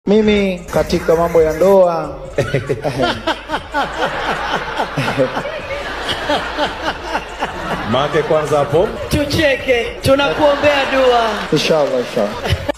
Mimi katika mambo ya ndoa Make kwanza hapo tucheke, tunakuombea dua inshallah.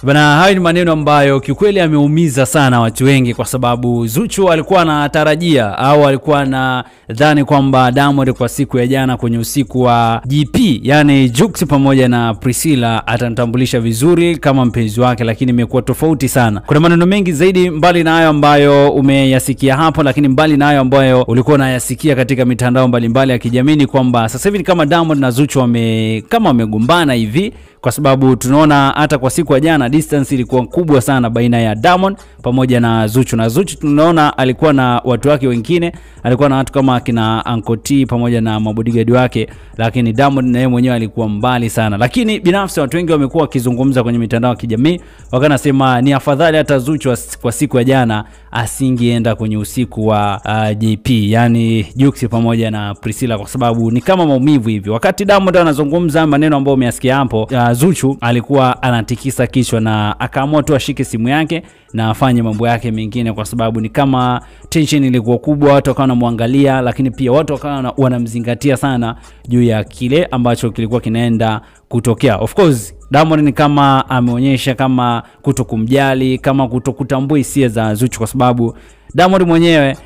Bana, hayo ni maneno ambayo kiukweli ameumiza sana watu wengi, kwa sababu Zuchu alikuwa anatarajia au alikuwa anadhani kwamba Diamond kwa siku ya jana kwenye usiku wa GP, yani Jux pamoja na Priscilla, atamtambulisha vizuri kama mpenzi wake, lakini imekuwa tofauti sana. Kuna maneno mengi zaidi mbali na hayo ambayo umeyasikia hapo, lakini mbali na hayo ambayo ulikuwa unayasikia katika mitandao mbalimbali ya kijamii, kwamba sasa hivi kama Diamond na Zuchu wamegombana hivi, kwa sababu tunaona hata kwa siku ya jana distance ilikuwa kubwa sana baina ya Diamond pamoja na Zuchu. Na Zuchu tunaona alikuwa na watu wake wengine, alikuwa na watu kama akina Uncle T pamoja na mabodyguard wake, lakini Diamond na yeye mwenyewe alikuwa mbali sana. Lakini binafsi watu wengi wamekuwa wakizungumza kwenye mitandao ya kijamii, wakanasema ni afadhali hata Zuchu kwa siku ya jana asingeenda kwenye usiku wa JP, yani Jux pamoja na Priscilla, kwa sababu ni kama maumivu hivi. Wakati Diamond anazungumza maneno ambayo umeyasikia hapo, Zuchu alikuwa anatikisa kichwa na akaamua tu ashike simu yake na afanye mambo yake mengine, kwa sababu ni kama tension ilikuwa kubwa, watu wakawa wanamwangalia, lakini pia watu wakawa wanamzingatia sana juu ya kile ambacho kilikuwa kinaenda kutokea. Of course Diamond ni kama ameonyesha kama kutokumjali, kama kutokutambua hisia za Zuchu, kwa sababu Diamond mwenyewe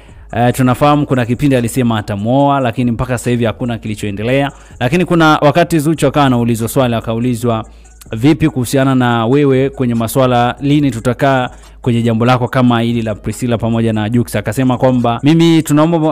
tunafahamu kuna kipindi alisema atamuoa, lakini mpaka sasa hivi hakuna kilichoendelea. Lakini kuna wakati Zuchu akawa anaulizwa swali, akaulizwa vipi kuhusiana na wewe kwenye masuala, lini tutakaa kwenye jambo lako kama hili la Priscilla pamoja na Jux? Akasema kwamba mimi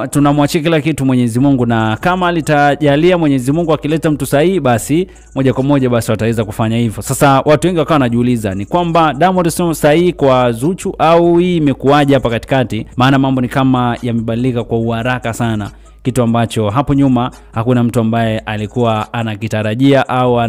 tunamwachia kila kitu Mwenyezi Mungu, na kama alitajalia Mwenyezi Mungu akileta mtu sahihi, basi moja kwa moja basi wataweza kufanya hivyo. Sasa watu wengi wakawa wanajiuliza ni kwamba Diamond sio sahihi kwa Zuchu au hii imekuaje hapa katikati? Maana mambo ni kama yamebadilika kwa haraka sana, kitu ambacho hapo nyuma hakuna mtu ambaye alikuwa anakitarajia au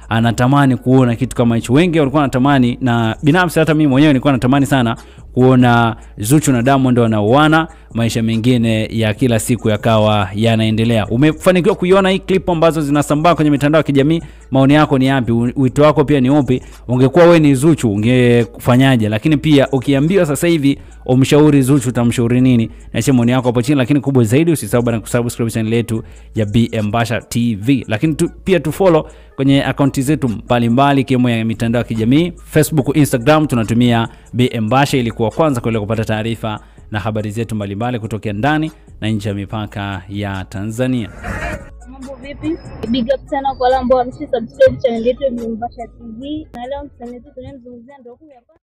anatamani kuona kitu kama hicho. Wengi walikuwa wanatamani, na binafsi hata mimi mwenyewe nilikuwa natamani sana kuona Zuchu na Diamond wanaoana, maisha mengine ya kila siku yakawa yanaendelea. Umefanikiwa kuiona hii clip ambazo zinasambaa kwenye mitandao ya kijamii, maoni yako ni yapi? Wito wako pia ni upi? Ungekuwa wewe ni Zuchu ungefanyaje? Lakini pia ukiambiwa sasa hivi umshauri Zuchu utamshauri nini? Niache maoni yako hapo chini, lakini kubwa zaidi usisahau bana kusubscribe channel yetu ya BM Basha TV, lakini pia tufollow kwenye akaunti zetu mbalimbali kiwemo ya mitandao ya kijamii, Facebook, Instagram tunatumia BM Basha ili kuwa kwanza kwa kupata taarifa na habari zetu mbalimbali kutokea ndani na nje ya mipaka ya Tanzania. Mambo vipi? Big up sana kwa wale ambao wamesubscribe channel yetu ya BM Basha TV. Na leo msanii wetu tunamzungumzia ndio huyu hapa.